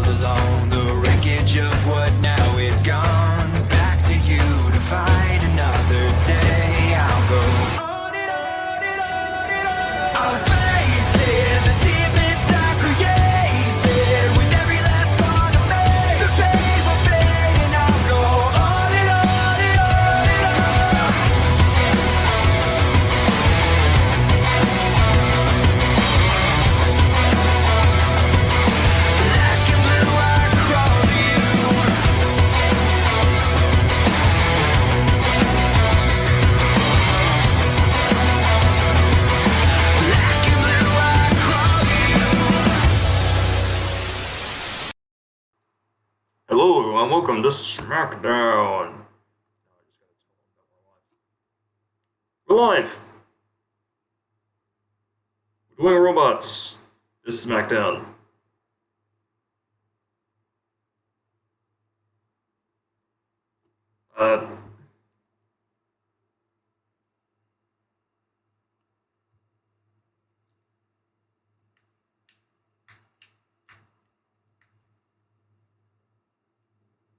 alone. The wreckage of what now is gone. Back to you to fight another day. I'll go on and on and on and on. I'll face it, the demons I created. With every last part of me, the pain will fade, and I'll go on and on and on and on. Black and blue, I crawl to you. Black and blue, I crawl to you. Hello everyone, welcome to SmackDown. We're live. We're doing robots. This is SmackDown.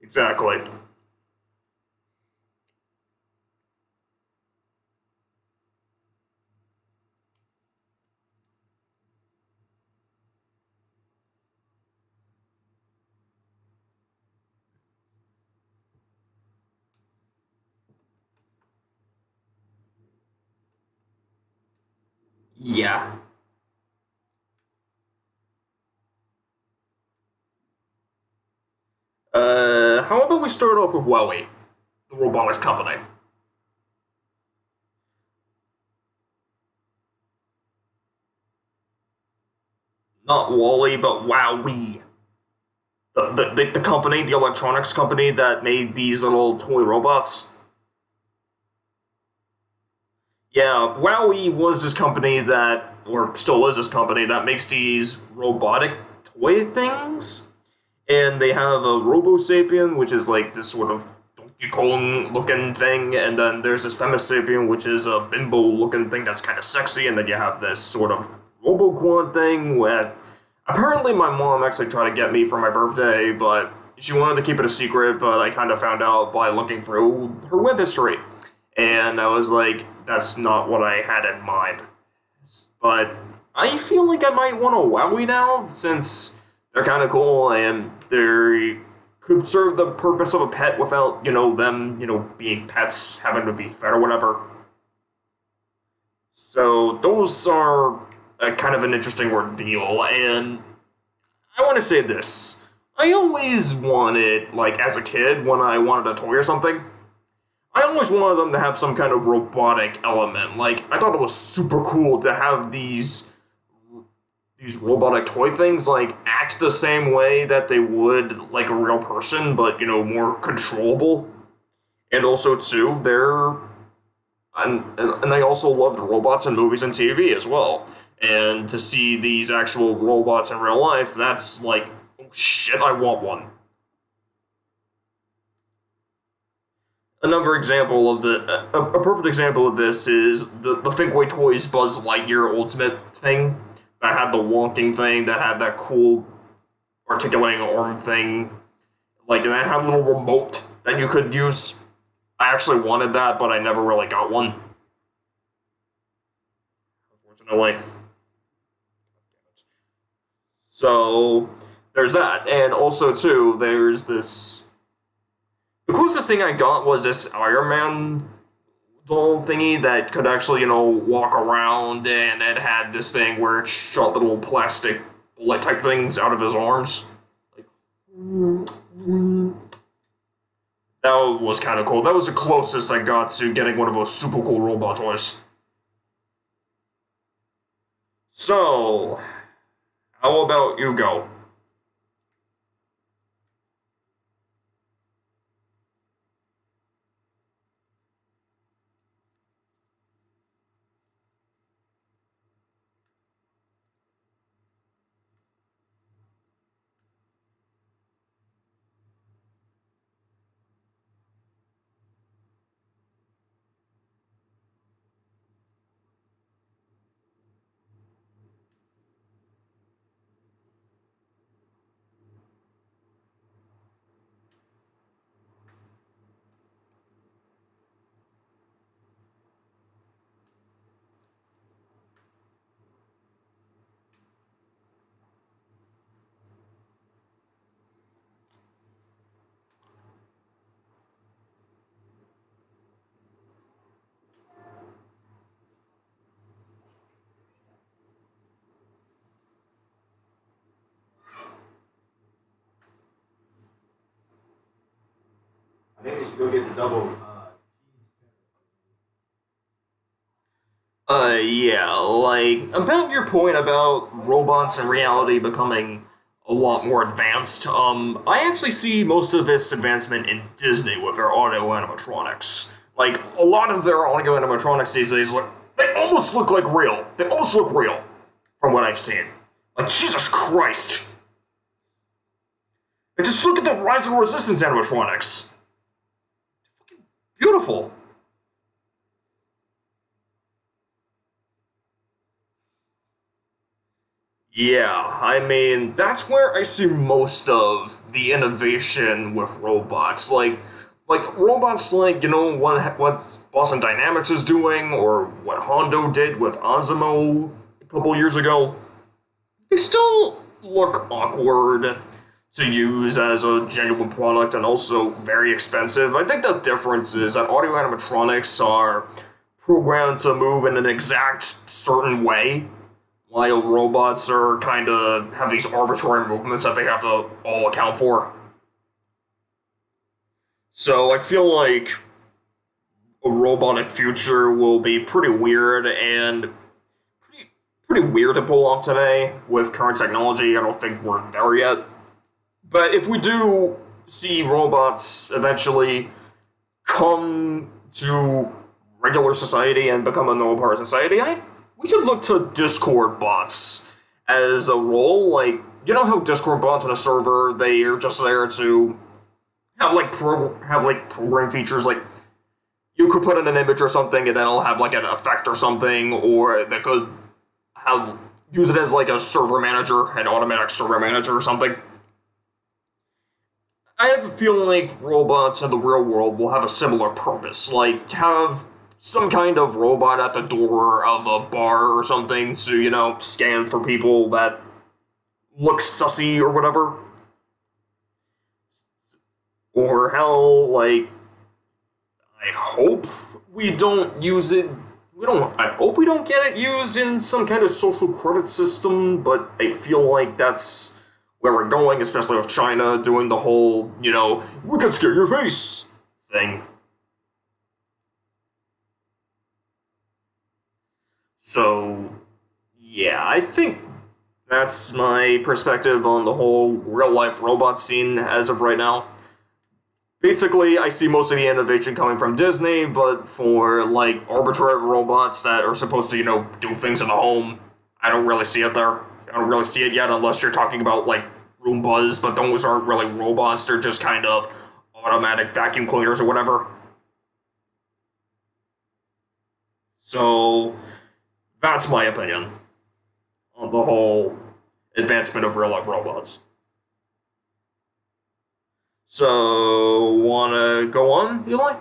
Exactly. Yeah. How about we start off with Wowie, the robotics company? Not Wally, but Wowie. The company, the electronics company that made these little toy robots. Yeah, Wowie was this company that, or still is this company, that makes these robotic toy things. And they have a Robo Sapien, which is like this sort of Donkey Kong looking thing, and then there's this Femisapien, which is a bimbo looking thing that's kind of sexy, and then you have this sort of RoboQuad thing where apparently my mom actually tried to get me for my birthday, but she wanted to keep it a secret, but I kind of found out by looking through her web history. And I was like, that's not what I had in mind. But I feel like I might want a Wowie now, since they're kind of cool and they could serve the purpose of a pet without, them, being pets, having to be fed or whatever. So those are a kind of an interesting ordeal, and I want to say this. I always wanted, like, as a kid, when I wanted a toy or something, I always wanted them to have some kind of robotic element. Like, I thought it was super cool to have these robotic toy things, like, act the same way that they would, like, a real person, but, more controllable. And also, too, and I also loved robots in movies and TV as well. And to see these actual robots in real life, that's like, oh shit, I want one. Another example of a perfect example of this is the Thinkway Toys Buzz Lightyear Ultimate thing that had the wonking thing, that had that cool articulating arm thing, like, and that had a little remote that you could use. I actually wanted that, but I never really got one, unfortunately. So there's that, and also too, there's this. The closest thing I got was this Iron Man doll thingy that could actually, walk around, and it had this thing where it shot little plastic bullet type things out of his arms. Like, that was kind of cool. That was the closest I got to getting one of those super cool robot toys. So, how about you go? I think they should go get the double. Yeah, like, about your point about robots in reality becoming a lot more advanced, I actually see most of this advancement in Disney with their audio animatronics. Like, a lot of their audio animatronics these days they almost look like real. They almost look real, from what I've seen. Like, Jesus Christ. And just look at the Rise of Resistance animatronics. Fucking beautiful. Yeah, I mean, that's where I see most of the innovation with robots. Like robots like, what Boston Dynamics is doing, or what Hondo did with Osmo a couple years ago. They still look awkward to use as a genuine product and also very expensive. I think the difference is that audio animatronics are programmed to move in an exact certain way, while robots are kind of have these arbitrary movements that they have to all account for. So I feel like a robotic future will be pretty weird and pretty weird to pull off today with current technology. I don't think we're there yet. But if we do see robots eventually come to regular society and become a normal part of society, we should look to Discord bots as a role. Like, you know how Discord bots on a server, they are just there to have program features, like you could put in an image or something and then it'll have like an effect or something, or they could use it as like a server manager, an automatic server manager or something. I have a feeling like robots in the real world will have a similar purpose, like have some kind of robot at the door of a bar or something to, scan for people that look sussy or whatever. Or hell, like, I hope we don't use it. I hope we don't get it used in some kind of social credit system, but I feel like that's where we're going, especially with China doing the whole, we can scare your face thing. So, yeah, I think that's my perspective on the whole real-life robot scene as of right now. Basically, I see most of the innovation coming from Disney, but for, like, arbitrary robots that are supposed to, do things in the home, I don't really see it there. I don't really see it yet unless you're talking about, like, Roombas, but those aren't really robots, they're just kind of automatic vacuum cleaners or whatever. So, that's my opinion on the whole advancement of real-life robots. So, wanna go on, Eli?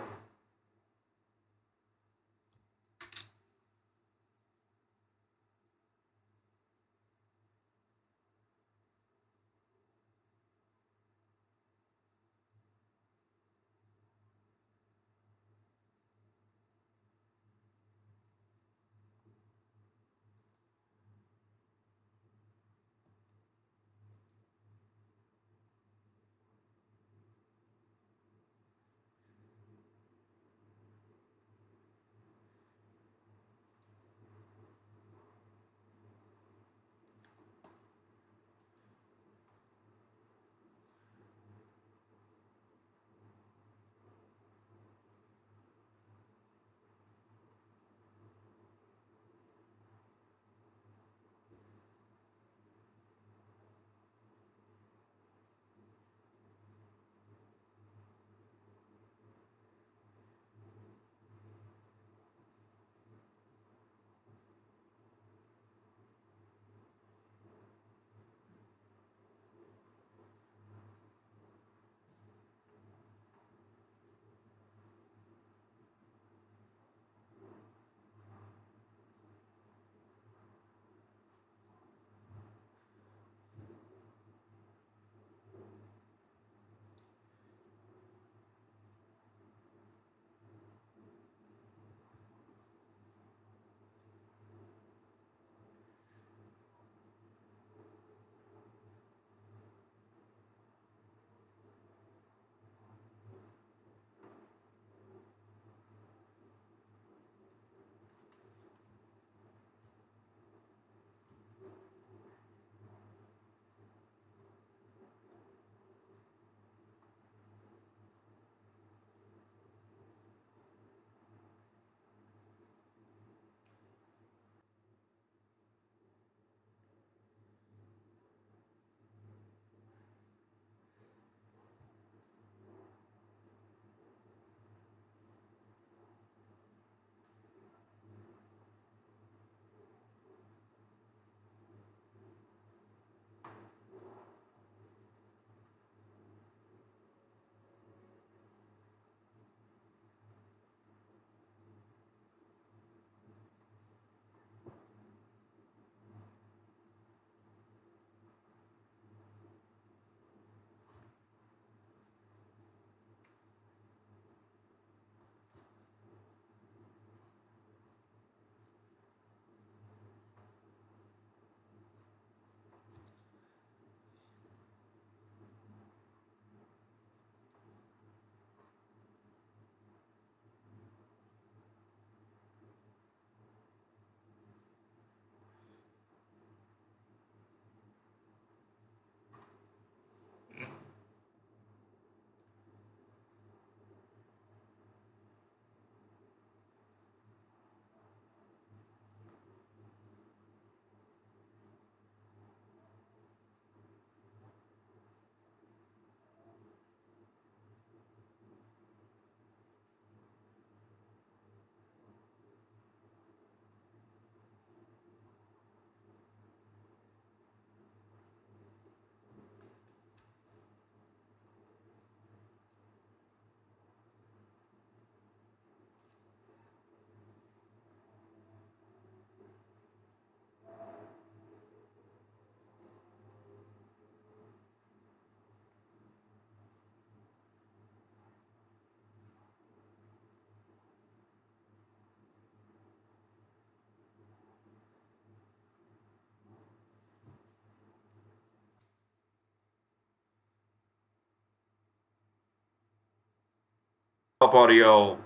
up audio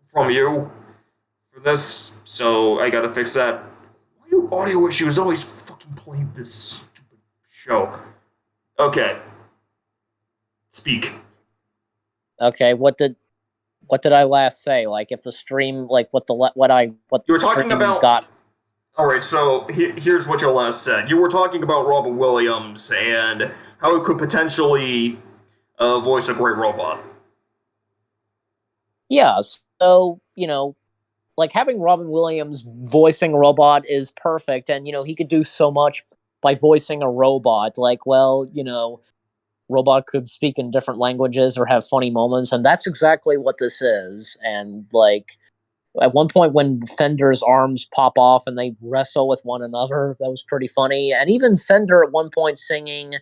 from you for this, so I gotta fix that. Why do audio issues always fucking play this stupid show? Okay. Speak. Okay, what did I last say? Like, if the stream, like, what You were the talking stream about. got. All right, so here's what you last said. You were talking about Robin Williams and how it could potentially voice a great robot. Yeah, so, like, having Robin Williams voicing a robot is perfect, and, he could do so much by voicing a robot. Like, well, robot could speak in different languages or have funny moments, and that's exactly what this is. And, like, at one point when Fender's arms pop off and they wrestle with one another, that was pretty funny. And even Fender at one point singing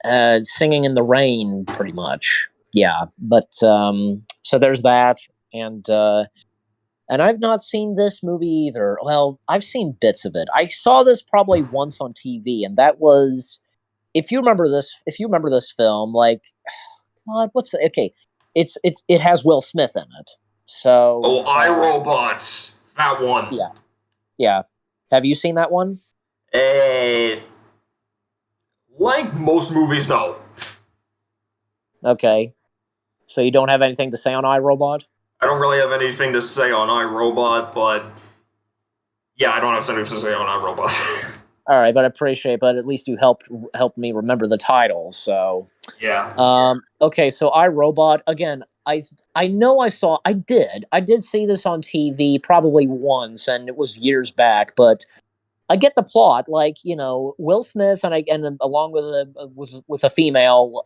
in the rain, pretty much. Yeah, but so there's that, and I've not seen this movie either. Well, I've seen bits of it. I saw this probably once on TV, and that was, if you remember this film, like, God, okay? It has Will Smith in it. So, Oh, iRobot, that one. Yeah. Have you seen that one? Like most movies, no. Okay. So you don't have anything to say on iRobot? I don't really have anything to say on iRobot, but yeah, I don't have anything to say on iRobot. All right, but I appreciate it. But at least you helped me remember the title. So yeah. Okay, so iRobot again. I know I did see this on TV probably once, and it was years back. But I get the plot, like, Will Smith and along with a female,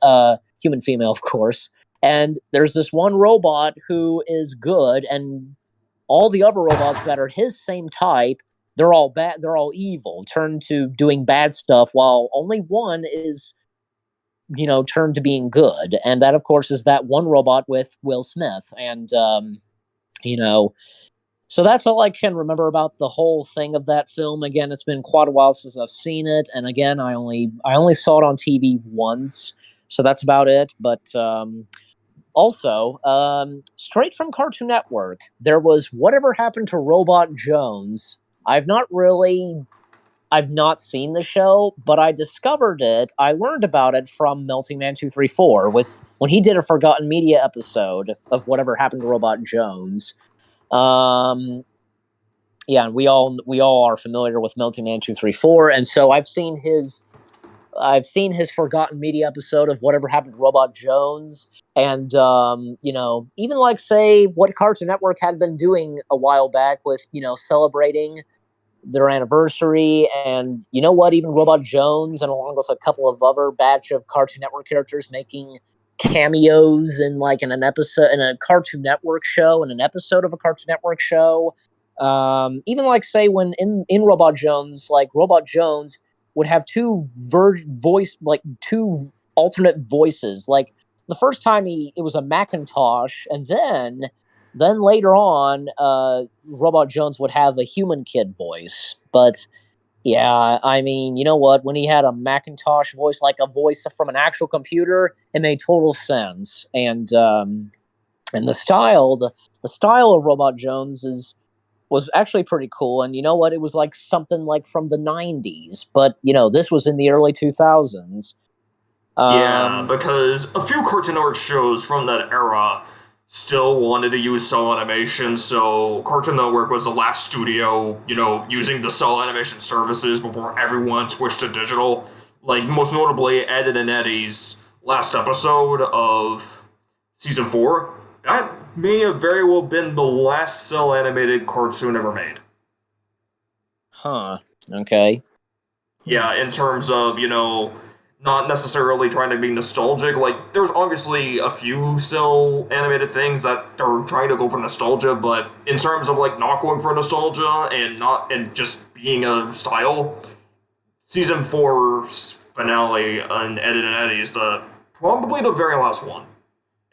human female, of course. And there's this one robot who is good, and all the other robots that are his same type, they're all bad. They're all evil, turned to doing bad stuff, while only one is, turned to being good. And that, of course, is that one robot with Will Smith. And, so that's all I can remember about the whole thing of that film. Again, it's been quite a while since I've seen it. And again, I only saw it on TV once. So that's about it. But, also, straight from Cartoon Network, there was Whatever Happened to Robot Jones. I've not seen the show, but I discovered it. I learned about it from Melting Man 234 when he did a Forgotten Media episode of Whatever Happened to Robot Jones. Yeah, and we all are familiar with Melting Man 234, and so I've seen his Forgotten Media episode of Whatever Happened to Robot Jones. And, even like, say, what Cartoon Network had been doing a while back with, celebrating their anniversary. And you know what? Even Robot Jones, and along with a couple of other batch of Cartoon Network characters making cameos in, like, in an episode, in a Cartoon Network show, in an episode of a Cartoon Network show. Even like, say, when in Robot Jones, like, Robot Jones would have two alternate voices. Like, the first time it was a Macintosh, and then later on, Robot Jones would have a human kid voice. But yeah, I mean, you know what? When he had a Macintosh voice, like a voice from an actual computer, it made total sense. And the style of Robot Jones was actually pretty cool. And you know what? It was like something like from the 90s, but this was in the early 2000s. Yeah, because a few Cartoon Network shows from that era still wanted to use cell animation, so Cartoon Network was the last studio, using the cell animation services before everyone switched to digital. Like, most notably, Ed and Eddie's last episode of Season 4. That may have very well been the last cell animated cartoon ever made. Huh. Okay. Yeah, in terms of, not necessarily trying to be nostalgic. Like, there's obviously a few cell animated things that are trying to go for nostalgia, but in terms of, like, not going for nostalgia and just being a style, Season 4's finale on Ed and Eddie is probably the very last one.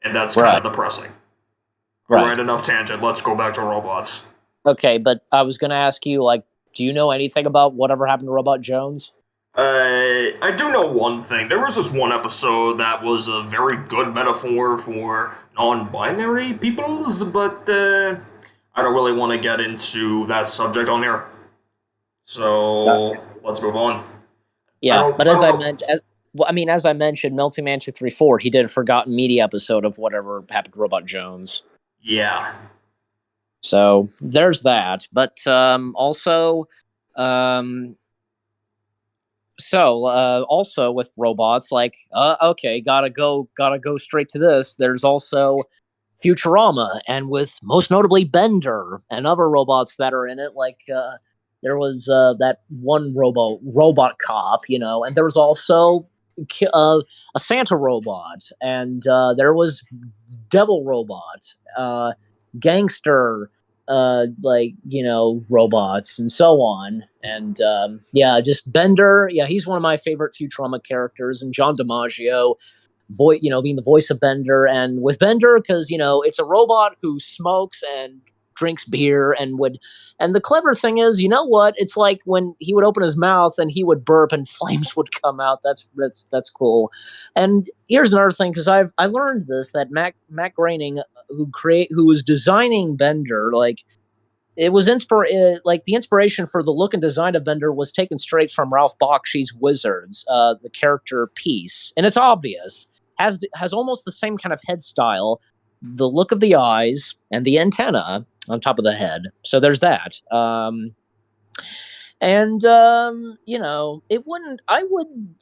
And that's kind of depressing. Right. Alright, enough tangent. Let's go back to robots. Okay, but I was going to ask you, like, do you know anything about Whatever Happened to Robot Jones? I do know one thing. There was this one episode that was a very good metaphor for non-binary peoples, but I don't really want to get into that subject on here. So let's move on. Yeah, but I as don't I know. mentioned, as I mentioned, Melting Man 234, he did a Forgotten Media episode of whatever happened to Robot Jones. Yeah. So there's that. But also, also with robots, like okay, gotta go straight to this. There's also Futurama, and with most notably Bender and other robots that are in it, like there was that one robot cop, and there was also a Santa robot, and there was Devil Robot, Gangster, robots and so on. And just Bender. Yeah, he's one of my favorite Futurama characters, and John DiMaggio being the voice of Bender. And with Bender, because it's a robot who smokes and drinks beer and the clever thing is, it's like when he would open his mouth and he would burp and flames would come out. That's cool. And here's another thing, because I learned this, that Matt Groening, who was designing Bender, like it was like the inspiration for the look and design of Bender was taken straight from Ralph Bakshi's Wizards, the character Peace, and it's obvious has almost the same kind of head style, the look of the eyes, and the antenna on top of the head. So there's that. It wouldn't. I would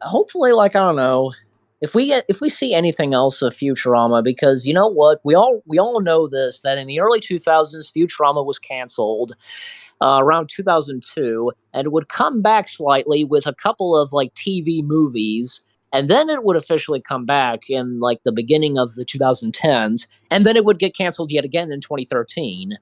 hopefully, like, I don't know, if we see anything else of Futurama, because you know what, we all know this, that in the early 2000s Futurama was canceled around 2002, and it would come back slightly with a couple of like TV movies, and then it would officially come back in like the beginning of the 2010s, and then it would get canceled yet again in 2013.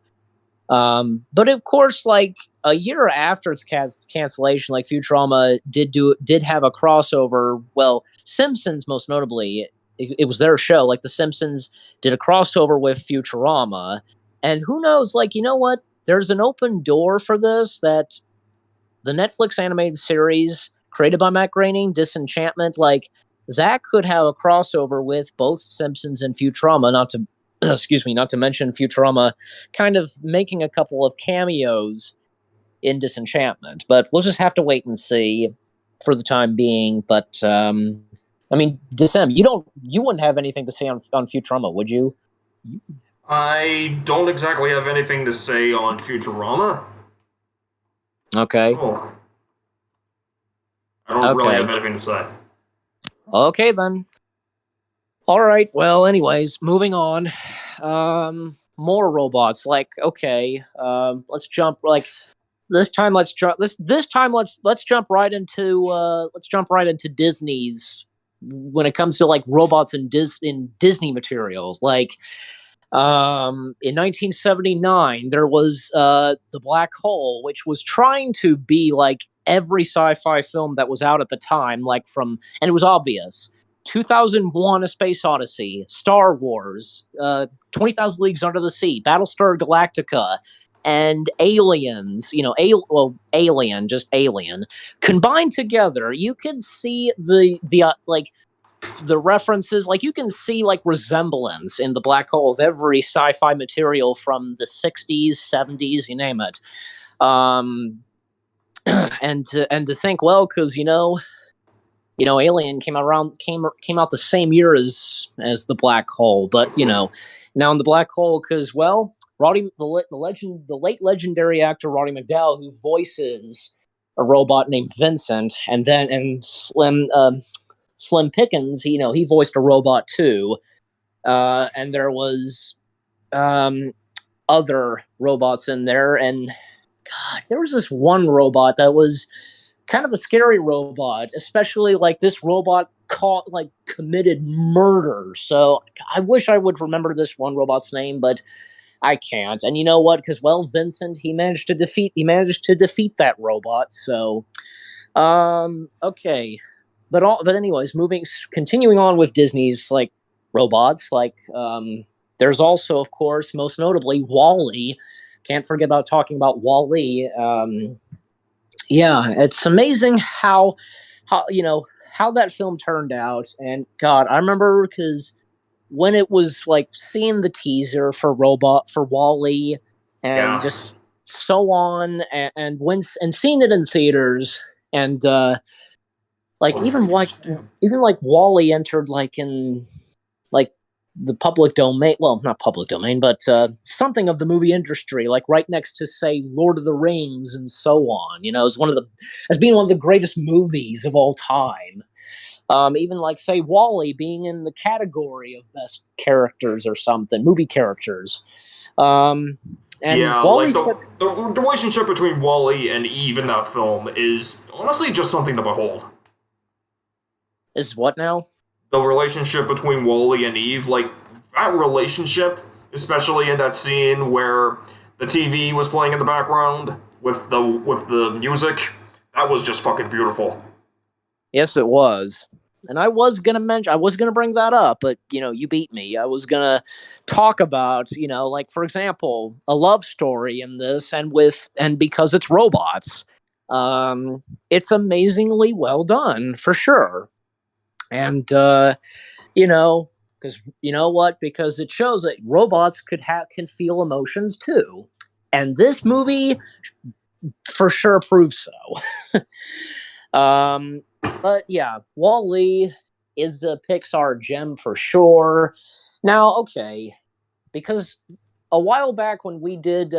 But of course, like a year after its cancellation, like Futurama did have a crossover. Well, Simpsons most notably, it was their show. Like the Simpsons did a crossover with Futurama, and who knows? Like, you know what? There's an open door for this, that the Netflix animated series created by Matt Groening, Disenchantment, like that could have a crossover with both Simpsons and Futurama. Not to excuse me, not to mention Futurama kind of making a couple of cameos in Disenchantment. But we'll just have to wait and see for the time being. But I mean, Disem, you wouldn't have anything to say on Futurama, would you? I don't exactly have anything to say on Futurama. Okay. Oh. I don't really have anything to say. Okay, then. All right. Well, anyways, moving on. More robots. Like, okay, let's jump. Like this time, let's jump. This time, let's jump right into Disney's when it comes to like robots in Disney material. Like, in 1979, there was the Black Hole, which was trying to be like every sci-fi film that was out at the time, and it was obvious. 2001: A Space Odyssey, Star Wars, 20,000 Leagues Under the Sea, Battlestar Galactica, and Aliens. Alien, just Alien, combined together. You could see the references, like you can see like resemblance in the Black Hole of every sci-fi material from the 60s, 70s, you name it. And to think, well, because Alien came out the same year as the Black Hole, but now in the Black Hole, because the late legendary actor Roddy McDowall, who voices a robot named Vincent, and Slim Pickens, he voiced a robot too, and there was other robots in there, and God, there was this one robot that was kind of a scary robot, especially like this robot committed murder. So I wish I would remember this one robot's name, but I can't. And you know what? Because Vincent, he managed to defeat that robot. So, okay, but anyways, continuing on with Disney's like robots, like there's also, of course, most notably WALL-E. Can't forget about talking about WALL-E. Yeah, it's amazing how that film turned out. And God, I remember because when it was like seeing the teaser for Wall-E and Yeah. just so on, and seeing it in theaters, and like even like Wall-E entered like in like the public domain, well, not public domain, but something of the movie industry, like right next to, say, Lord of the Rings and so on, as being one of the greatest movies of all time. Even like, say, Wall-E being in the category of best characters or something, movie characters. And Yeah, like Wall-E's the relationship between Wally and Eve in that film is honestly just something to behold. is what now? The relationship between Wally and Eve, like that relationship, especially in that scene where the TV was playing in the background with the music, that was just fucking beautiful. Yes, it was. And I was gonna bring that up, but you beat me. I was gonna talk about, like, for example, a love story in this, and because it's robots, it's amazingly well done for sure. And because you know what? Because it shows that robots can feel emotions too, and this movie for sure proves so. But yeah, Wall-E is a Pixar gem for sure. Now, okay, because a while back when we did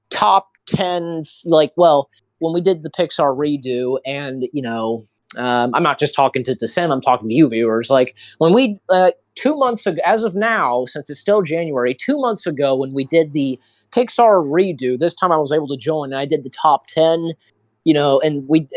top 10, like, well, when we did the Pixar redo, and I'm not just talking to Descent, I'm talking to you viewers. Like, when we 2 months ago, as of now, since it's still January, 2 months ago, when we did the Pixar redo, this time I was able to join, and I did the top 10. And with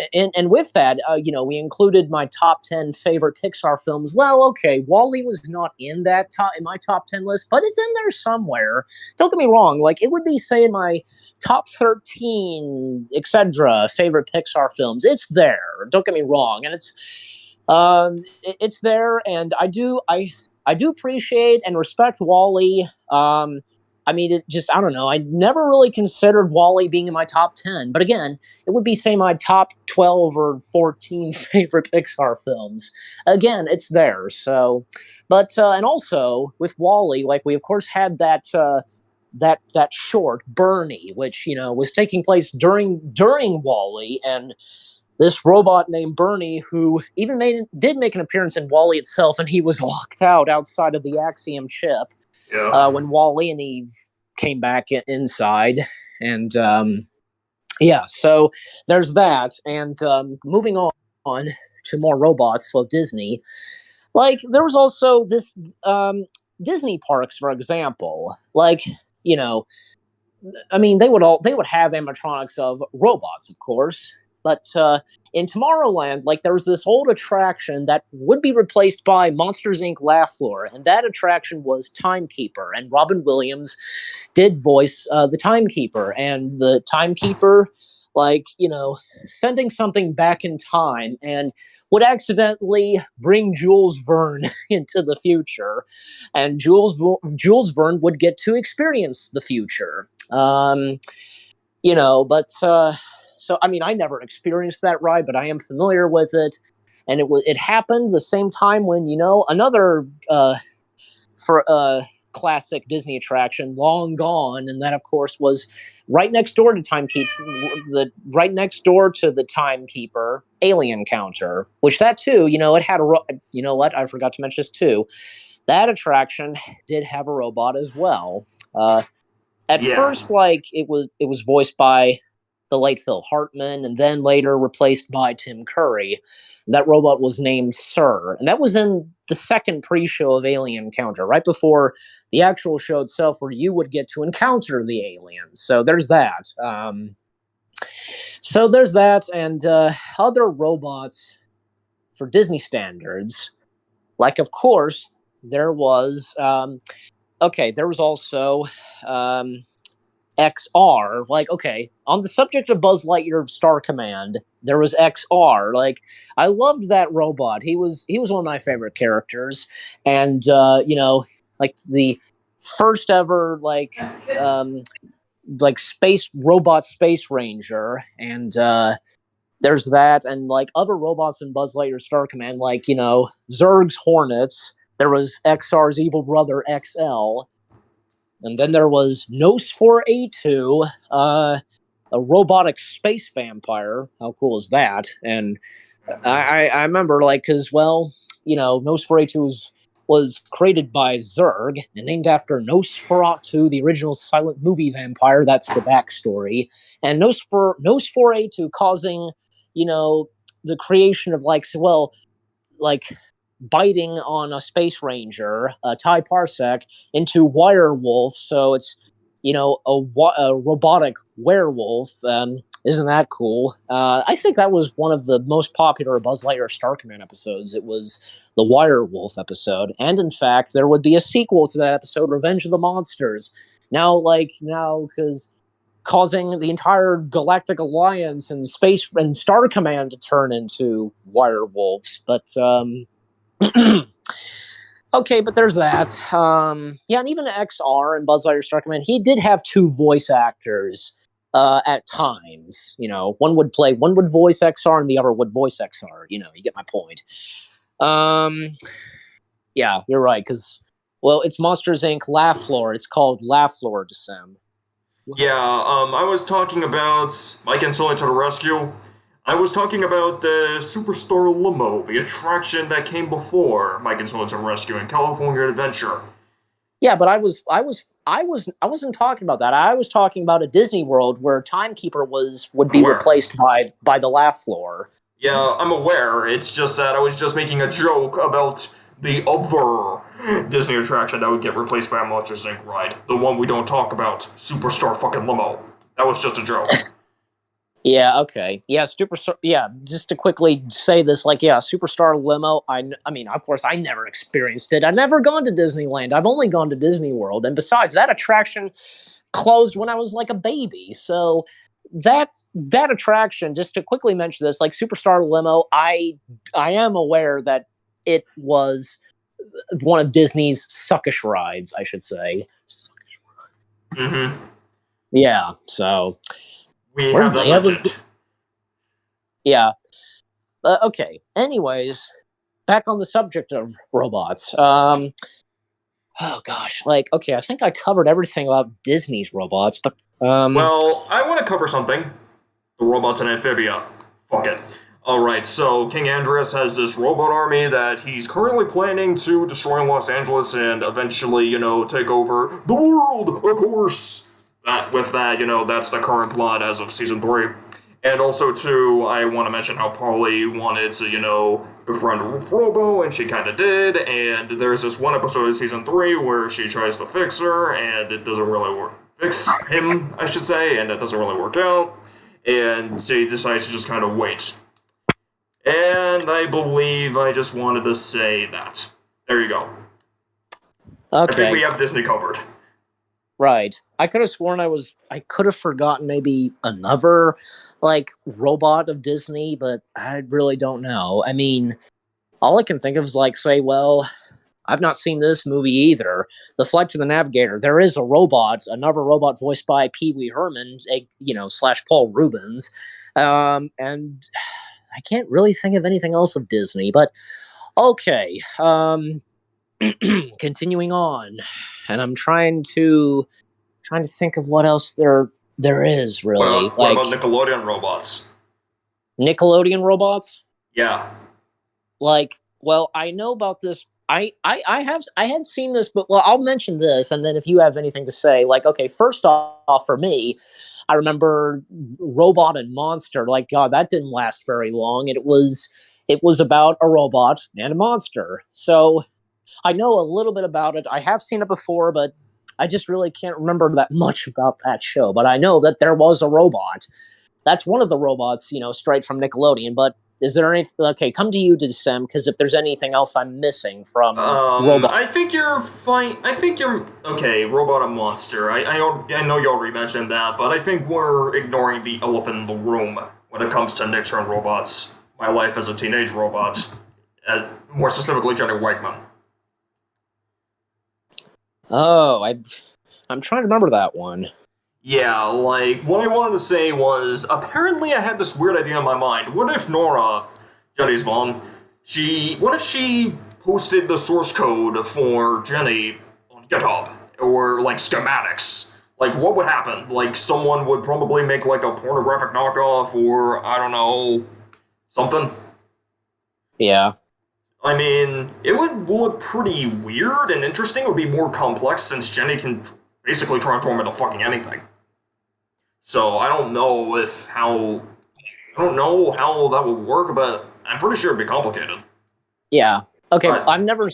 that, we included my top 10 favorite Pixar films. Well, okay, Wall-E was not in my top 10 list, but it's in there somewhere. Don't get me wrong, like, it would be, say, in my top 13, etc. favorite Pixar films. It's there. Don't get me wrong, and it's there, and I do appreciate and respect Wall-E. I mean, I don't know. I never really considered Wall-E being in my top 10, but again, it would be, say, my top 12 or 14 favorite Pixar films. Again, it's there. So, but and also with Wall-E, like, we of course had that short Bernie, which was taking place during Wall-E, and this robot named Bernie, who even did make an appearance in Wall-E itself, and he was locked out outside of the Axiom ship Yeah. when Wall-E and Eve came back inside. And yeah, so there's that. And moving on to more robots of Disney, like, there was also this Disney parks, for example. Like, I mean, they would have animatronics of robots, of course, but in Tomorrowland, like, there was this old attraction that would be replaced by Monsters Inc. Laugh Floor, and that attraction was Timekeeper, and Robin Williams did voice the Timekeeper, and the Timekeeper, like, sending something back in time, and would accidentally bring Jules Verne into the future, and Jules Verne would get to experience the future. But so, I mean, I never experienced that ride, but I am familiar with it, and it happened the same time when another for classic Disney attraction, Long Gone, and that of course was right next door to the Timekeeper, Alien Counter, which that too, it had you know what, I forgot to mention this too. That attraction did have a robot as well. At Yeah. first, like, it was voiced by the late Phil Hartman, and then later replaced by Tim Curry. That robot was named Sir, and that was in the second pre-show of Alien Encounter, right before the actual show itself, where you would get to encounter the aliens. So there's that. And other robots for Disney standards, like, of course, there was. There was also XR. Like, okay, on the subject of Buzz Lightyear Star Command, there was XR. Like, I loved that robot. He was one of my favorite characters, and like, the first ever space ranger, and there's that, and like other robots in Buzz Lightyear Star Command, like Zurg's Hornets. There was XR's evil brother XL, and then there was Nos4A2, a robotic space vampire. How cool is that? And I remember, like, because, well, Nos4A2 was created by Zurg and named after Nosferatu, the original silent movie vampire. That's the backstory. And Nos4A2 causing, the creation of, like, biting on a space ranger, a TIE Parsec, into Wirewolf. So it's, a robotic werewolf. Isn't that cool? I think that was one of the most popular Buzz Lightyear Star Command episodes. It was the Wirewolf episode. And in fact, there would be a sequel to that episode, Revenge of the Monsters. Now, because causing the entire Galactic Alliance and Space and Star Command to turn into wirewolves. But, okay, but there's that. Yeah, and even XR and Buzz Lightyear Star Command, he did have two voice actors at times. One would voice XR and the other would voice XR. You get my point. Yeah, you're right, because, well, it's Monsters, Inc. Laugh Floor. It's called Laugh Floor Decem. Yeah, I was talking about Mike and Sully to the rescue. I was talking about the Superstar Limo, the attraction that came before Mike and Sully to the rescue in California Adventure. Yeah, but I wasn't talking about that. I was talking about a Disney World where Timekeeper would be replaced by the Laugh Floor. Yeah, I'm aware. It's just that I was just making a joke about the other Disney attraction that would get replaced by a Monsters, Inc. ride. The one we don't talk about. Superstar fucking Limo. That was just a joke. Yeah, okay. Yeah, just to quickly say this, Superstar Limo, I mean, of course, I never experienced it. I've never gone to Disneyland. I've only gone to Disney World. And besides, that attraction closed when I was like a baby. So that attraction, just to quickly mention this, like Superstar Limo, I am aware that it was one of Disney's suckish rides, I should say. Mm-hmm. Yeah, so we have the legend. Yeah. Okay. Anyways, back on the subject of robots. Oh gosh, okay, I think I covered everything about Disney's robots, but well, I want to cover something. The robots and amphibia. Fuck it. Alright, so King Andreas has this robot army that he's currently planning to destroy in Los Angeles and eventually, take over the world, of course. With that, that's the current plot as of Season 3. And also, too, I want to mention how Polly wanted to, befriend Robo, and she kind of did, and there's this one episode of Season 3 where she tries to fix her, and it doesn't really work. Fix him, I should say, and it doesn't really work out, and she decides to just kind of wait. And I believe I just wanted to say that. There you go. Okay. I think we have Disney covered. Right. I could have sworn I could have forgotten maybe another, robot of Disney, but I really don't know. I mean, all I can think of is, I've not seen this movie either. The Flight to the Navigator. There is another robot voiced by Pee Wee Herman, / Paul Rubens. And I can't really think of anything else of Disney, but okay. Continuing on, and I'm trying to think of what else there is really. What about Nickelodeon robots? Nickelodeon robots? Yeah. Well, I know about this. I had seen this, but I'll mention this, and then if you have anything to say, okay, first off, for me, I remember Robot and Monster. God, that didn't last very long. It was about a robot and a monster. So I know a little bit about it. I have seen it before, but I just really can't remember that much about that show. But I know that there was a robot. That's one of the robots, straight from Nickelodeon. But is there anything? Okay, come to you, Decem, because if there's anything else I'm missing from Robot. I think you're fine. I think you're okay. Robot and Monster. I know you already mentioned that, but I think we're ignoring the elephant in the room when it comes to Nick Turn robots. My Life as a Teenage Robot, more specifically Jenny Wegman. Oh, I'm trying to remember that one. Yeah, what I wanted to say was, apparently I had this weird idea in my mind. What if Nora, Jenny's mom, what if she posted the source code for Jenny on GitHub, or like schematics, like what would happen? Like someone would probably make like a pornographic knockoff, or I don't know, something. Yeah. I mean, it would look pretty weird and interesting. It would be more complex since Jenny can basically transform into fucking anything. So I don't know how that would work, but I'm pretty sure it'd be complicated. Yeah. Okay. But, I've never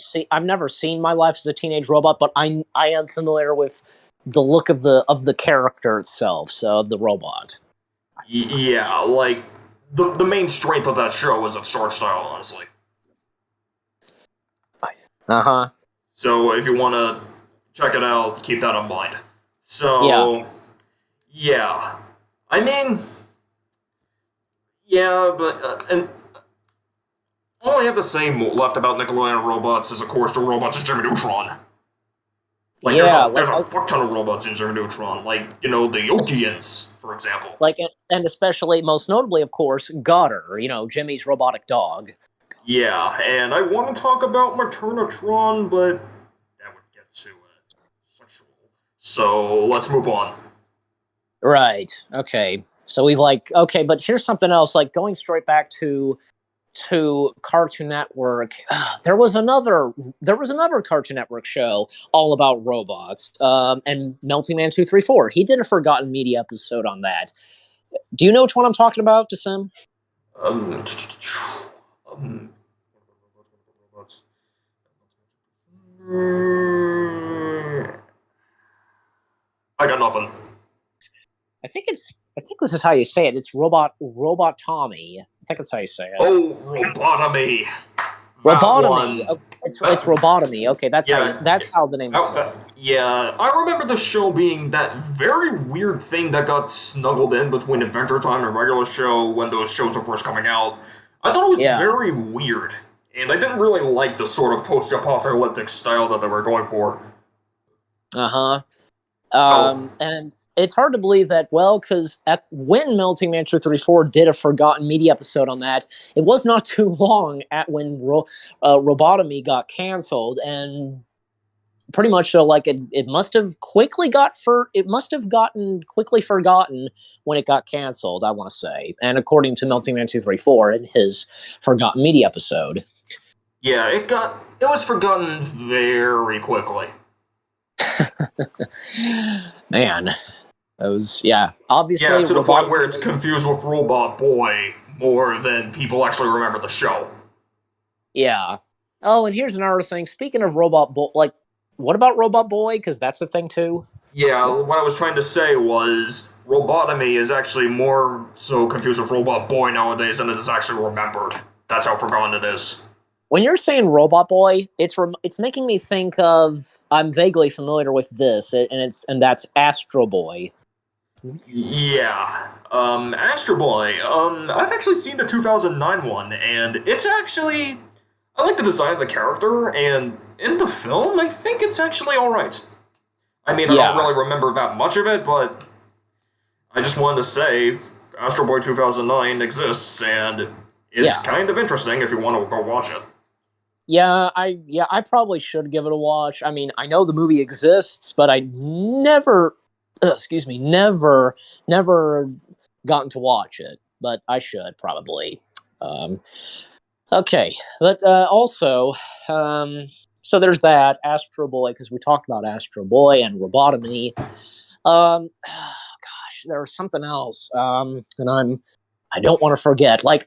seen My Life as a Teenage Robot, but I am familiar with the look of the character itself, so of the robot. yeah, like the main strength of that show is its art style, honestly. Uh-huh. So if you want to check it out, keep that in mind. So, yeah. I mean, yeah, but, and all I have to say left about Nickelodeon robots is, of course, the robots in Jimmy Neutron. Like, Yeah, there's a fuck ton of robots in Jimmy Neutron, like, you know, the Yokians, for example. Like, and especially, most notably, of course, Goddard, Jimmy's robotic dog. Yeah, and I want to talk about Maternatron, but that would get too sexual. So let's move on. Right. Okay. So but here's something else. Like going straight back to Cartoon Network. There was another Cartoon Network show all about robots. And Melting Man 234. He did a Forgotten Media episode on that. Do you know which one I'm talking about, Decim? I got nothing. I think this is how you say it. It's Robot Tommy. I think that's how you say it. Oh, Robotomy. Robotomy. Oh, it's Robotomy. Okay, that's how the name is. Yeah, I remember the show being that very weird thing that got snuggled in between Adventure Time and regular show when those shows were first coming out. I thought it was very weird, and I didn't really like the sort of post-apocalyptic style that they were going for. Uh-huh. And it's hard to believe that, because when Melting Man 234 did a Forgotten Media episode on that, it was not too long at when Robotomy got canceled, and pretty much so, like, it must have gotten quickly forgotten when it got canceled, I want to say. And according to Melting Man 234 in his Forgotten Media episode. Yeah, it was forgotten very quickly. Man. Obviously, yeah, to the point where it's confused with Robot Boy more than people actually remember the show. Yeah. Oh, and here's another thing. Speaking of Robot Boy, like, what about Robot Boy? Because that's a thing too. Yeah, what I was trying to say was Robotomy is actually more so confused with Robot Boy nowadays than it is actually remembered. That's how forgotten it is. When you're saying Robot Boy, it's making me think of, I'm vaguely familiar with this, and that's Astro Boy. Yeah, Astro Boy. I've actually seen the 2009 one, and it's actually, I like the design of the character, and in the film, I think it's actually alright. I mean, I don't really remember that much of it, but I just wanted to say, Astro Boy 2009 exists, and it's kind of interesting if you want to go watch it. Yeah, I probably should give it a watch. I mean, I know the movie exists, but I never gotten to watch it. But I should probably. Okay, but also, so there's that Astro Boy, because we talked about Astro Boy and Robotomy. Gosh, there was something else, and I don't want to forget. Like,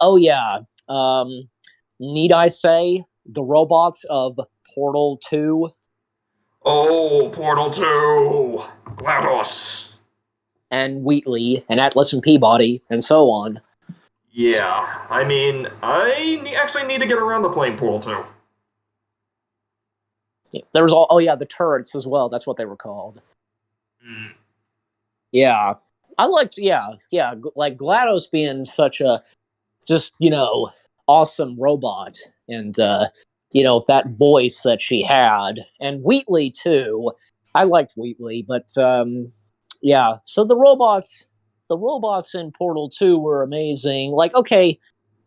need I say the robots of Portal 2? Oh, Portal 2! GLaDOS! And Wheatley, and Atlas and Peabody, and so on. Yeah, I mean, I actually need to get around to playing Portal 2. Yeah, there was the turrets as well. That's what they were called. Mm. Yeah. I liked, like GLaDOS being such a, just, awesome robot. And, that voice that she had. And Wheatley, too. I liked Wheatley, but, so the robots in Portal 2 were amazing. Like, okay,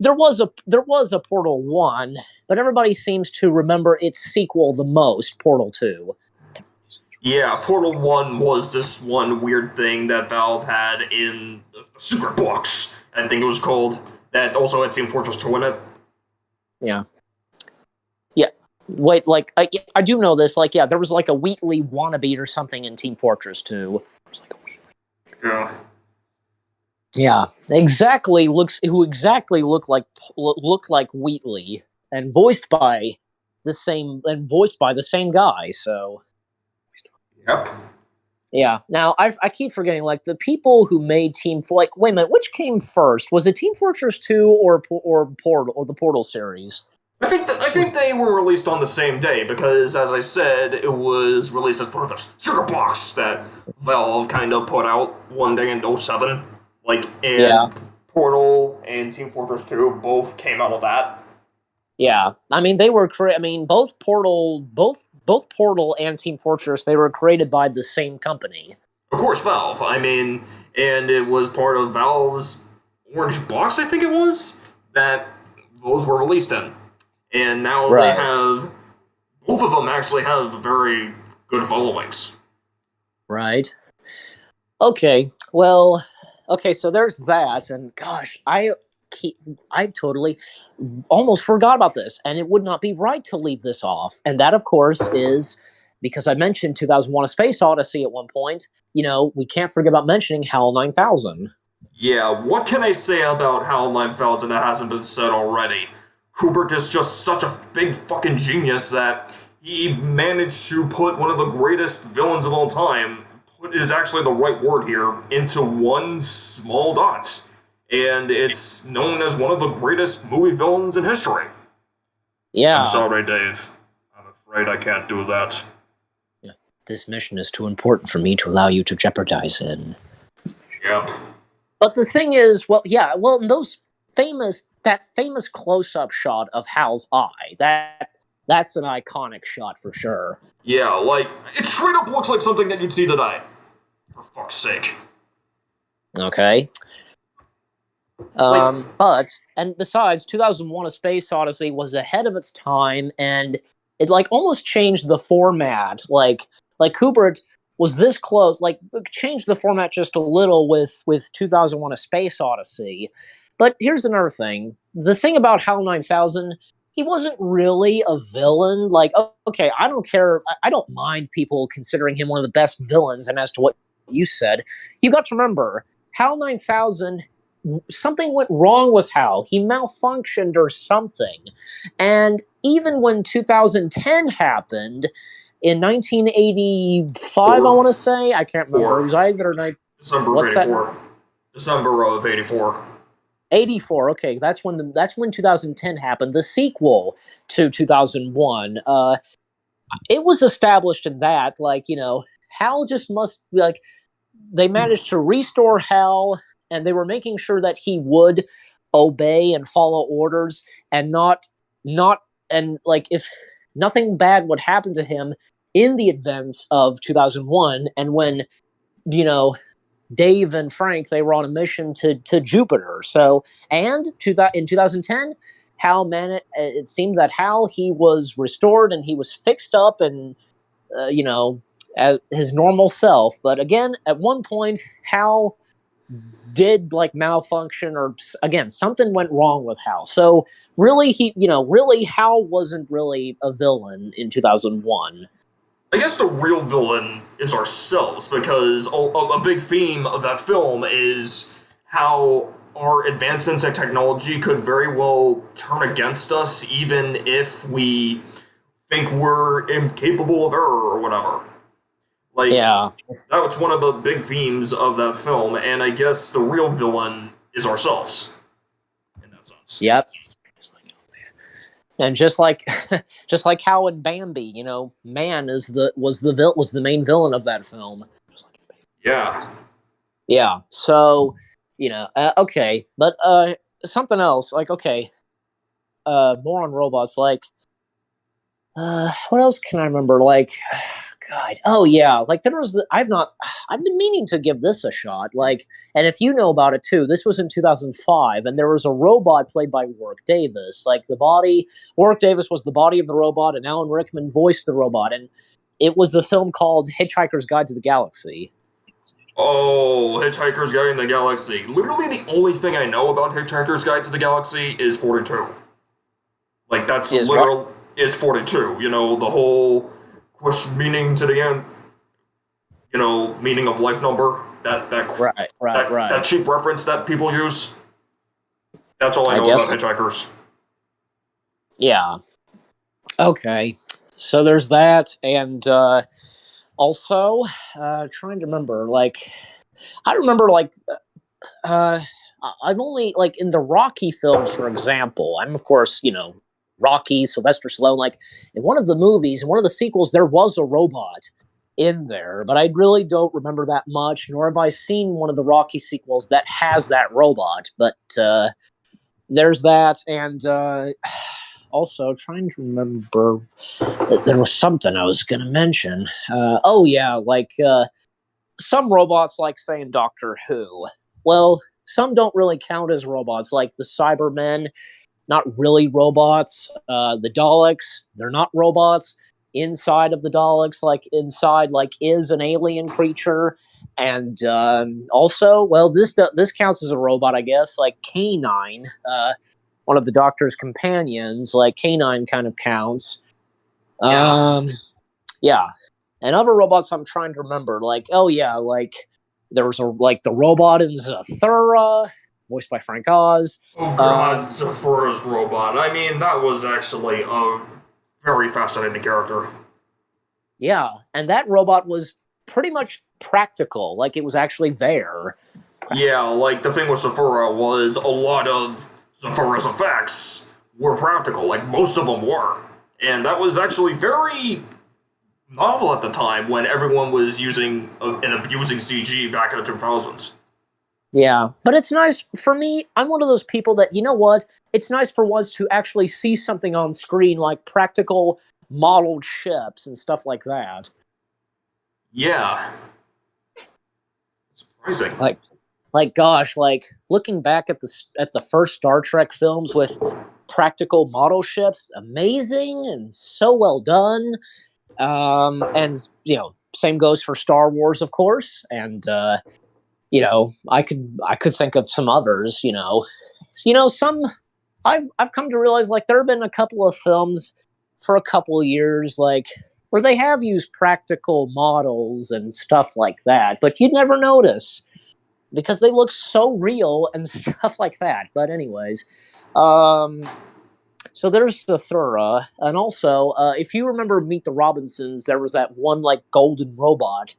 there was a Portal 1, but everybody seems to remember its sequel the most, Portal 2. Yeah, Portal 1 was this one weird thing that Valve had in the Secret Box, I think it was called, that also had Team Fortress 2 in it. Yeah. Yeah. Wait, like, I do know this. Like, yeah, there was like a Wheatley wannabe or something in Team Fortress 2. Yeah. Yeah, who exactly looked like Wheatley and voiced by the same guy. So Yep. yeah. Now I keep forgetting, like, the people who made like, wait a minute, which came first? Was it Team Fortress 2 or Portal or the Portal series? I think they were released on the same day because, as I said, it was released as part of a Secret Box that Valve kind of put out one day in 07. Like, and Yeah. Portal and Team Fortress 2 both came out of that. Yeah, I mean they were I mean both Portal and Team Fortress, they were created by the same company. Of course, Valve. I mean, and it was part of Valve's Orange Box, I think it was, that those were released in. And now Right. they have, both of them actually have very good followings. Right. Okay. Well, okay, so there's that, and gosh, I totally almost forgot about this, and it would not be right to leave this off. And that, of course, is because I mentioned 2001: A Space Odyssey at one point. You know, we can't forget about mentioning HAL 9000. Yeah, what can I say about HAL 9000 that hasn't been said already? Kubrick is just such a big fucking genius that he managed to put one of the greatest villains of all time, put is actually the right word here, into one small dot. And it's known as one of the greatest movie villains in history. Yeah. I'm sorry, Dave. I'm afraid I can't do that. This mission is too important for me to allow you to jeopardize in. Yep. But the thing is, that famous close-up shot of Hal's eye, that's an iconic shot for sure. Yeah, like, it straight up looks like something that you'd see today. For fuck's sake. Okay. And besides, 2001: A Space Odyssey was ahead of its time, and it, like, almost changed the format. Like Kubrick was this close, like, changed the format just a little with 2001: A Space Odyssey. But here's another thing. The thing about HAL 9000, he wasn't really a villain. Like, okay, I don't care. I don't mind people considering him one of the best villains. And as to what you said, you got to remember, HAL 9000, something went wrong with HAL. He malfunctioned or something. And even when 2010 happened, in 1985, I want to say, I can't remember. It was either December of 84. December of 84. 84. Okay, that's when 2010 happened. The sequel to 2001. It was established in that, like, you know, Hal just must, like, they managed to restore Hal, and they were making sure that he would obey and follow orders, and not and, like, if nothing bad would happen to him in the events of 2001, and when, you know, Dave and Frank, they were on a mission to Jupiter. So, and in 2010, Hal it seemed that Hal, he was restored and he was fixed up and, you know, as his normal self. But again, at one point, Hal did, like, malfunction, or again, something went wrong with Hal. So really, Hal wasn't really a villain in 2001. I guess the real villain is ourselves, because a big theme of that film is how our advancements in technology could very well turn against us, even if we think we're incapable of error or whatever. Like, Yeah. that was one of the big themes of that film, and I guess the real villain is ourselves, in that sense. Yep. And just like how in Bambi, you know, man was the main villain of that film. Yeah. Yeah. So, you know, okay, but something else, like, okay, more on robots. Like, what else can I remember? Like, God. Oh yeah, like there was. I've been meaning to give this a shot. Like, and if you know about it too, this was in 2005, and there was a robot played by Warwick Davis. Like Warwick Davis was the body of the robot, and Alan Rickman voiced the robot, and it was a film called Hitchhiker's Guide to the Galaxy. Oh, Hitchhiker's Guide to the Galaxy. Literally the only thing I know about Hitchhiker's Guide to the Galaxy is 42. Like, that's is 42. You know, the whole meaning to the end, you know, meaning of life number, that cheap reference that people use. That's all I know about Hitchhikers. Yeah. Okay. So there's that, and also trying to remember, like, I remember, like, I've only, like, in the Rocky films, for example, I'm, of course, you know, Rocky, Sylvester Stallone, like, in one of the movies, in one of the sequels, there was a robot in there, but I really don't remember that much, nor have I seen one of the Rocky sequels that has that robot, but there's that, and also trying to remember, there was something I was going to mention. Oh yeah, like some robots, like say in Doctor Who, well, some don't really count as robots, like the Cybermen, not really robots. The Daleks, they're not robots. Inside of the Daleks, like inside, like is an alien creature, and also, well, this counts as a robot, I guess. Like K9, one of the Doctor's companions, like K9 kind of counts. Yeah, and other robots I'm trying to remember, like oh yeah, like there was the robot in Zathura, voiced by Frank Oz. Oh god, Zathura's robot. I mean, that was actually a very fascinating character. Yeah, and that robot was pretty much practical, like it was actually there. Yeah, like the thing with Zathura was a lot of Zathura's effects were practical, like most of them were. And that was actually very novel at the time when everyone was using and abusing CG back in the 2000s. Yeah, but it's nice for me. I'm one of those people that, you know what? It's nice for once to actually see something on screen like practical modeled ships and stuff like that. Yeah. Surprising. Like gosh, like looking back at the first Star Trek films with practical model ships, amazing and so well done. And you know, same goes for Star Wars, of course, and you know, I could think of some others, you know, some I've come to realize, like, there have been a couple of films for a couple of years, like, where they have used practical models and stuff like that, but you'd never notice because they look so real and stuff like that. But anyways, so there's Zathura, and also, if you remember Meet the Robinsons, there was that one, like, golden robot,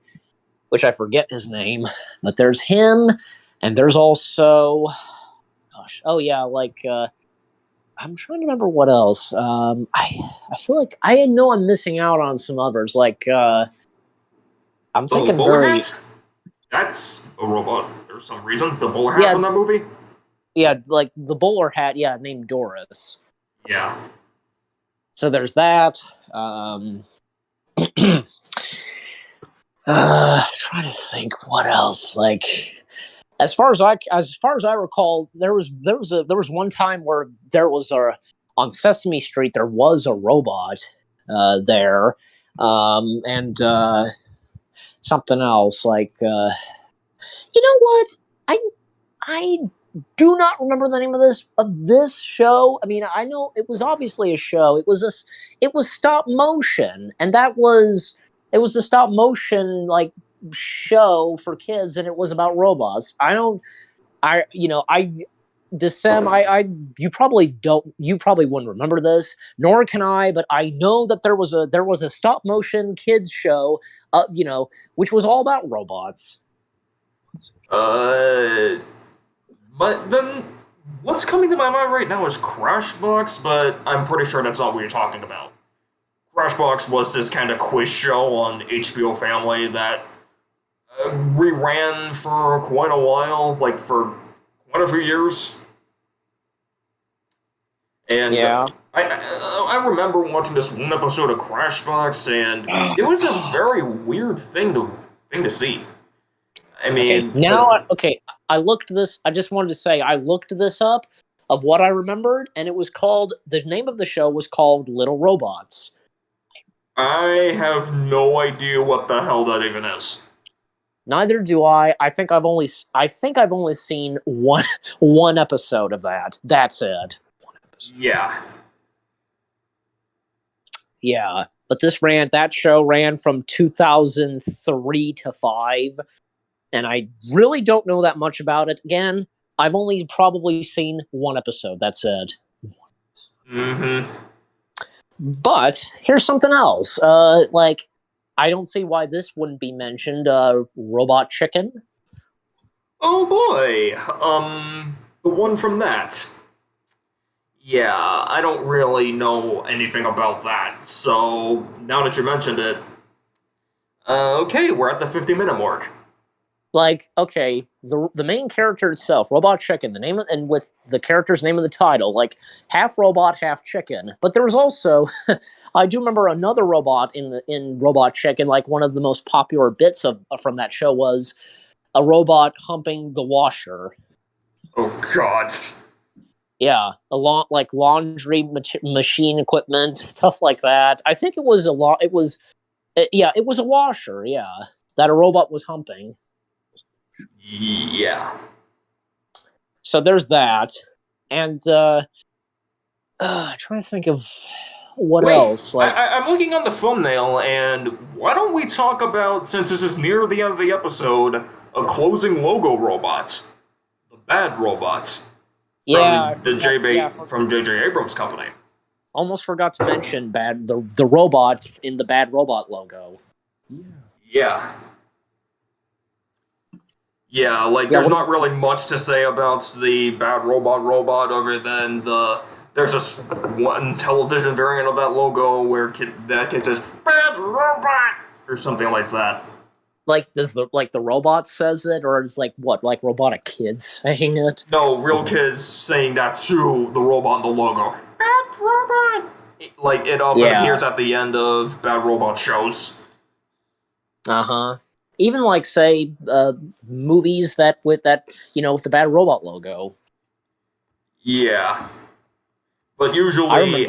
which I forget his name, but there's him, and there's also, gosh, oh yeah, like, I'm trying to remember what else. I feel like I know I'm missing out on some others, like, I'm thinking very... Hat? That's a robot for some reason, the bowler hat from that movie? Yeah, like, the bowler hat, yeah, named Doris. Yeah. So there's that, trying to think what else. Like, as far as I recall, there was one time where there was on Sesame Street there was a robot there, and something else like you know what, I do not remember the name of this show. I mean, I know it was obviously a show. It was stop motion, and it was a stop motion, like, show for kids, and it was about robots. You probably wouldn't remember this, nor can I, but I know that there was a stop motion kids show, which was all about robots. But then, what's coming to my mind right now is Crashbox, but I'm pretty sure that's not what you're talking about. Crashbox was this kind of quiz show on HBO Family that reran for quite a while, like for quite a few years. And yeah. I remember watching this one episode of Crashbox, and it was a very weird thing to see. I mean, I looked this. I just wanted to say I looked this up of what I remembered, and it was called. The name of the show was called Little Robots. I have no idea what the hell that even is. Neither do I. I think I've only seen one episode of that. That's it. Yeah. Yeah, but that show ran from 2003 to 5, and I really don't know that much about it. Again, I've only probably seen one episode. That's it. Mm-hmm. But here's something else. I don't see why this wouldn't be mentioned. Robot Chicken. Oh boy. The one from that. Yeah, I don't really know anything about that. So now that you mentioned it, okay, we're at the 50-minute mark. The main character itself, Robot Chicken, the name and with the character's name in the title, half robot, half chicken. But there was also, I do remember another robot in Robot Chicken. One of the most popular bits from that show was a robot humping the washer. Oh God. Yeah, laundry machine equipment, stuff like that. I think it was it was a washer. Yeah, that a robot was humping. Yeah. So there's that, and trying to think of what else. I'm looking on the thumbnail, and why don't we talk about, since this is near the end of the episode, a closing logo robot, the bad robots. From J.J. Abrams' company. Almost forgot to mention the robots in the Bad Robot logo. Yeah. Yeah, there's not really much to say about the Bad Robot other than there's just one television variant of that logo where that kid says "Bad Robot" or something like that. Does the robot says it, or is robotic kids saying it? No, real kids saying that to the robot in the logo. Bad Robot! It often appears at the end of Bad Robot shows. Uh-huh. Even say movies with the Bad Robot logo. Yeah. But usually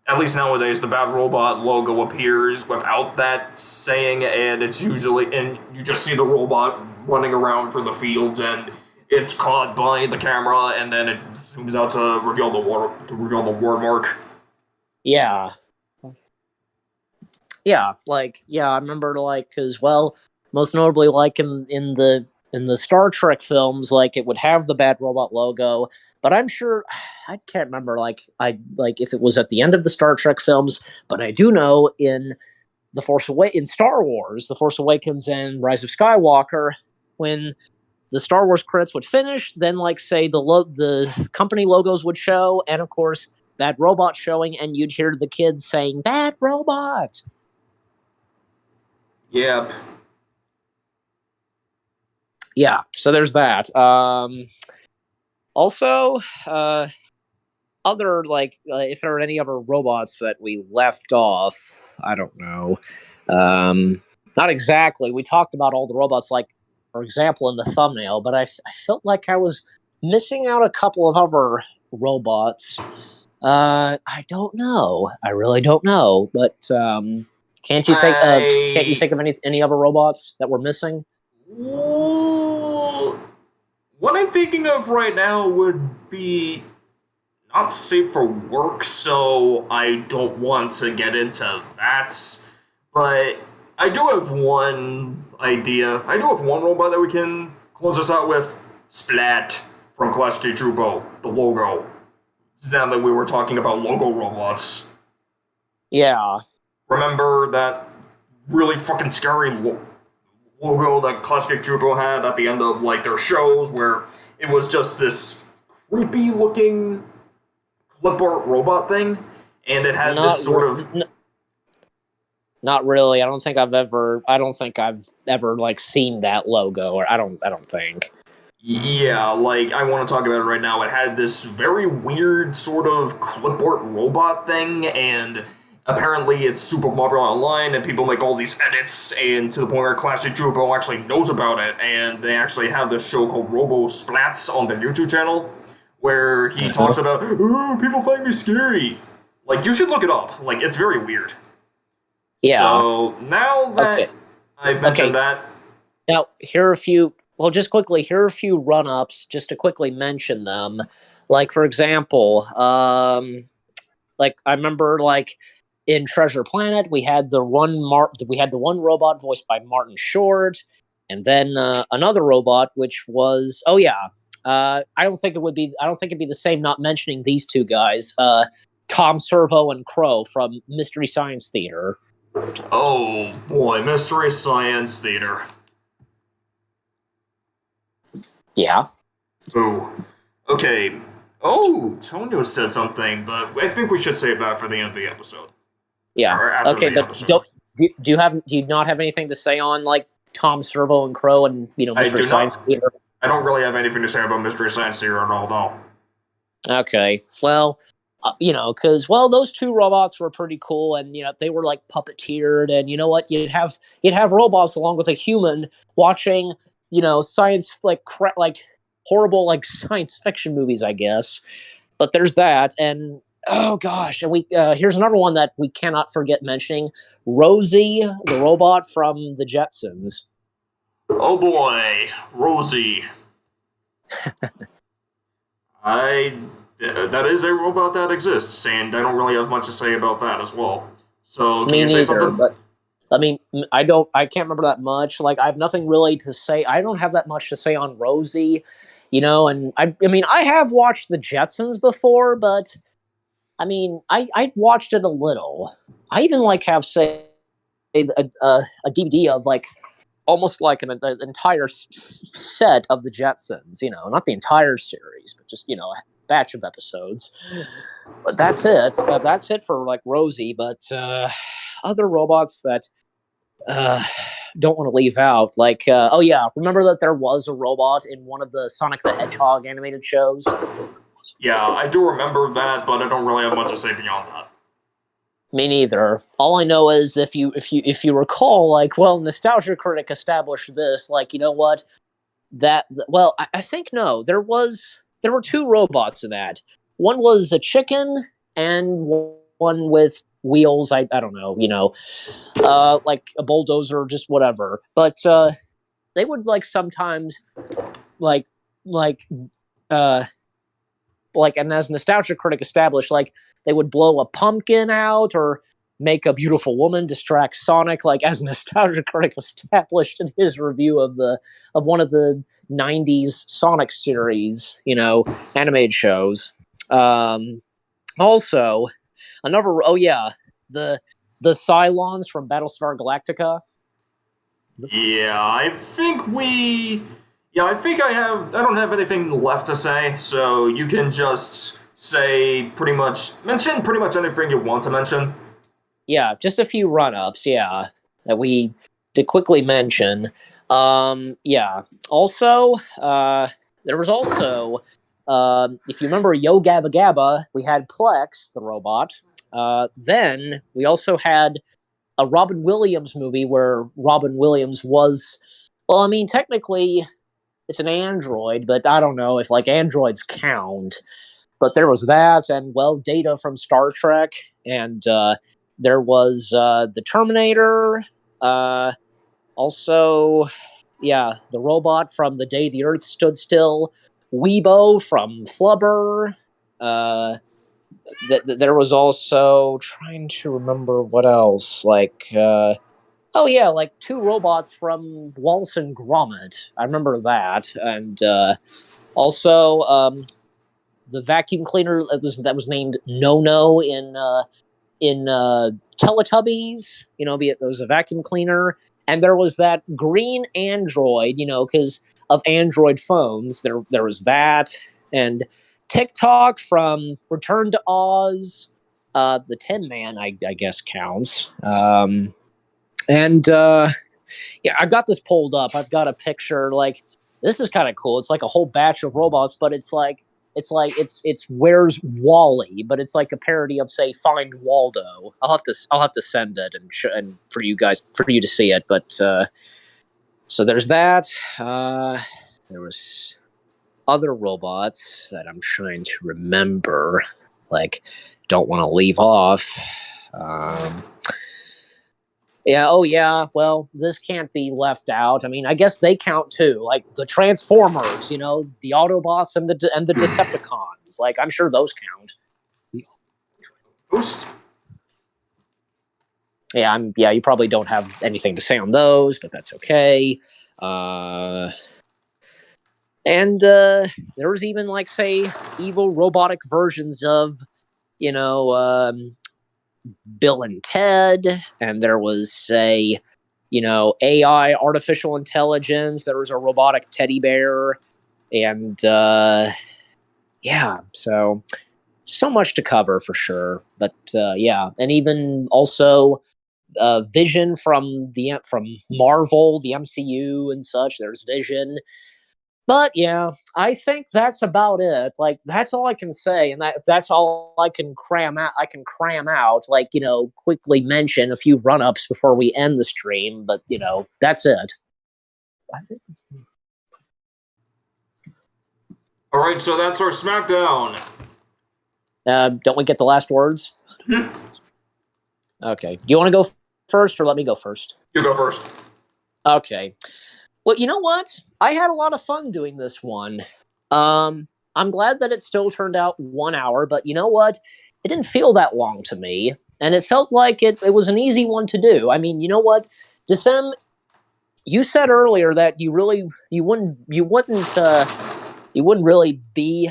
at least nowadays, the Bad Robot logo appears without that saying, and you just see the robot running around for the fields, and it's caught by the camera, and then it zooms out to reveal the word mark. Yeah. Yeah, I remember, because, most notably, in the Star Trek films, it would have the Bad Robot logo, but I'm sure, I can't remember, if it was at the end of the Star Trek films, but I do know in Star Wars, The Force Awakens and Rise of Skywalker, when the Star Wars credits would finish, then, the company logos would show, and, of course, Bad Robot showing, and you'd hear the kids saying, "Bad Robot!" Yep. Yeah, so there's that. Also, other, if there are any other robots that we left off, I don't know. Not exactly. We talked about all the robots, for example, in the thumbnail, but I felt like I was missing out a couple of other robots. I don't know. I really don't know, but, can't you think of any other robots that we're missing? What I'm thinking of right now would be not safe for work, so I don't want to get into that. But I do have one idea. I do have one robot that we can close us out with. Splat from Clash of Trubo, the logo. Now that we were talking about logo robots. Yeah. Remember that really fucking scary logo that Classic Jubo had at the end of their shows, where it was just this creepy looking clip art robot thing, and it had this sort of. Not really. I don't think I've ever seen that logo, or I don't think. Yeah, like, I want to talk about it right now. It had this very weird sort of clipboard robot thing, and apparently it's super popular online, and people make all these edits, and to the point where Classic Jubo actually knows about it, and they actually have this show called Robo Splats on their YouTube channel, where he talks about, oh, people find me scary. Like, you should look it up. Like, it's very weird. Yeah. So, now that Okay. I've mentioned that, Now, here are a few. Well, just quickly, here are a few run-ups, just to quickly mention them. Like, for example, like I remember, like in Treasure Planet, we had the one robot voiced by Martin Short, and then another robot, which was I don't think it'd be the same not mentioning these two guys, Tom Servo and Crow from Mystery Science Theater. oh boy, Mystery Science Theater. Yeah. Oh, okay. Oh, Tonio said something, but I think we should save that for the end of the episode. Yeah. Or after Okay, the but episode. do you not have anything to say on like Tom Servo and Crow and Mystery Science Theater? I don't really have anything to say about Mystery Science Theater at all, no. Okay. Well, because those two robots were pretty cool, and they were like puppeteered, and you know what? You'd have robots along with a human watching science like horrible like science fiction movies, I guess. But there's that, and oh gosh, and we here's another one that we cannot forget mentioning: Rosie, the robot from the Jetsons. Oh boy, Rosie. That is a robot that exists, and I don't really have much to say about that as well. So, can you say something? But I mean, I can't remember that much. Like, I have nothing really to say. I don't have that much to say on Rosie, and I mean, I have watched the Jetsons before, but I mean, I watched it a little. I even have say a DVD of almost like an entire set of the Jetsons. Not the entire series, but just a batch of episodes. But that's it. That's it for Rosie. But other robots that don't want to leave out, remember that there was a robot in one of the Sonic the Hedgehog animated shows? Yeah, I do remember that, but I don't really have much to say beyond that. Me neither. All I know is if you recall, Nostalgia Critic established this, you know what? I think no, there were two robots in that. One was a chicken, and one with wheels. I don't know, like a bulldozer, or just whatever. But they would sometimes and as Nostalgia Critic established, they would blow a pumpkin out or make a beautiful woman distract Sonic, as Nostalgia Critic established in his review of one of the '90s Sonic series, animated shows. Also, the Cylons from Battlestar Galactica. Yeah, I don't have anything left to say, so you can just mention pretty much anything you want to mention. Yeah, just a few run-ups, that we to quickly mention. Yeah. Also, there was also, if you remember Yo Gabba Gabba, we had Plex, the robot. Then we also had a Robin Williams movie where Robin Williams was, technically it's an android, but I don't know if androids count. But there was that, and Data from Star Trek, and there was the Terminator. Also, the robot from The Day the Earth Stood Still, Weebo from Flubber. There was also, trying to remember what else, two robots from Wallace and Gromit. I remember that, and also the vacuum cleaner that was named No in Teletubbies. There was a vacuum cleaner, and there was that green android. Because of Android phones, there was that, and TikTok from Return to Oz. The Tin Man, I guess, counts. And I've got this pulled up. I've got a picture. this is kind of cool. It's like a whole batch of robots, but it's Where's Wally, but it's like a parody of, say, Find Waldo. I'll have to send it and for you to see it. But so there's that. There was other robots that I'm trying to remember. Like, don't want to leave off. Yeah. Oh, yeah. Well, this can't be left out. I mean, I guess they count too. Like the Transformers, the Autobots and the Decepticons. Like, I'm sure those count. Boost. Yeah. Yeah. You probably don't have anything to say on those, but that's okay. And there was even, like, say, evil robotic versions of, Bill and Ted, and there was, say, AI, artificial intelligence. There was a robotic teddy bear, and yeah, so much to cover for sure. But yeah, and even also Vision from Marvel, the MCU and such. There's Vision. But yeah, I think that's about it. Like, that's all I can say, and that's all I can cram out. Like, quickly mention a few run-ups before we end the stream. But that's it. I think. All right, so that's our SmackDown. Don't we get the last words? Okay. Do you want to go first, or let me go first? You go first. Okay. Well, you know what? I had a lot of fun doing this one. I'm glad that it still turned out 1 hour, but you know what? It didn't feel that long to me, and it felt like it was an easy one to do. I mean, you know what? Decem, you said earlier that you wouldn't really be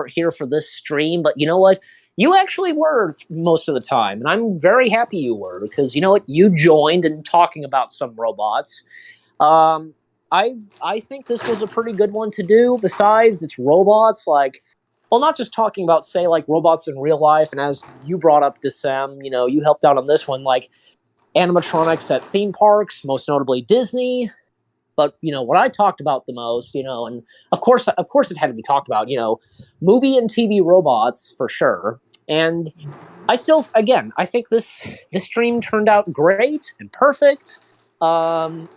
here for this stream, but you know what? You actually were most of the time, and I'm very happy you were, because you know what? You joined in talking about some robots. I think this was a pretty good one to do. Besides, it's robots, like, well, not just talking about, say, like, robots in real life, and as you brought up, Decem, you helped out on this one, like, animatronics at theme parks, most notably Disney. But, what I talked about the most, and of course it had to be talked about, movie and TV robots, for sure. And I think this stream turned out great and perfect. And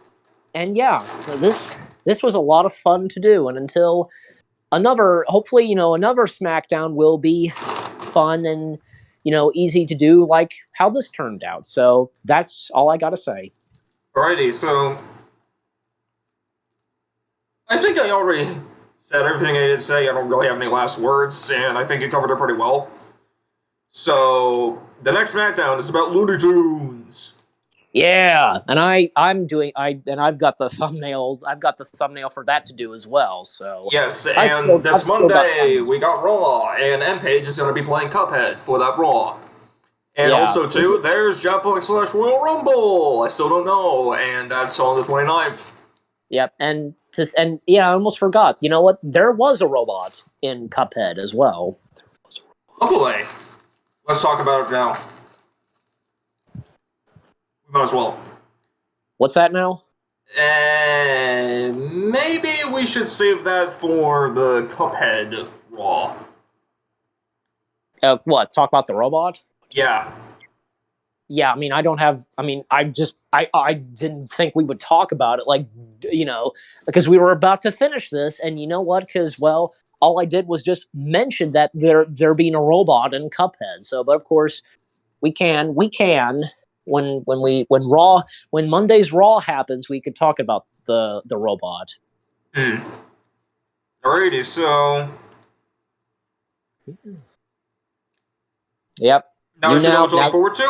yeah, this was a lot of fun to do. And until hopefully, another SmackDown will be fun and, easy to do, like how this turned out. So that's all I got to say. Alrighty, so I think I already said everything I needed to say. I don't really have any last words, and I think you covered it pretty well. So the next SmackDown is about Looney Tunes. Yeah, and I've got the thumbnail. I've got the thumbnail for that to do as well. So yes, and this Monday we got Raw, and M-Page is going to be playing Cuphead for that Raw. And also too, there's Jackbox / Royal Rumble. I still don't know, and that's on the 29th. Yep, and yeah, I almost forgot. You know what? There was a robot in Cuphead as well. Oh boy, let's talk about it now. We might as well. What's that now? Maybe we should save that for the Cuphead Raw. What? Talk about the robot? Yeah. Yeah, I mean, I didn't think we would talk about it, like, because we were about to finish this, and you know what? Because, well, all I did was just mention that there being a robot in Cuphead. So, but of course, we can when Monday's Raw happens, we could talk about the robot. Alrighty, so. Yep. Now you know what to look forward to?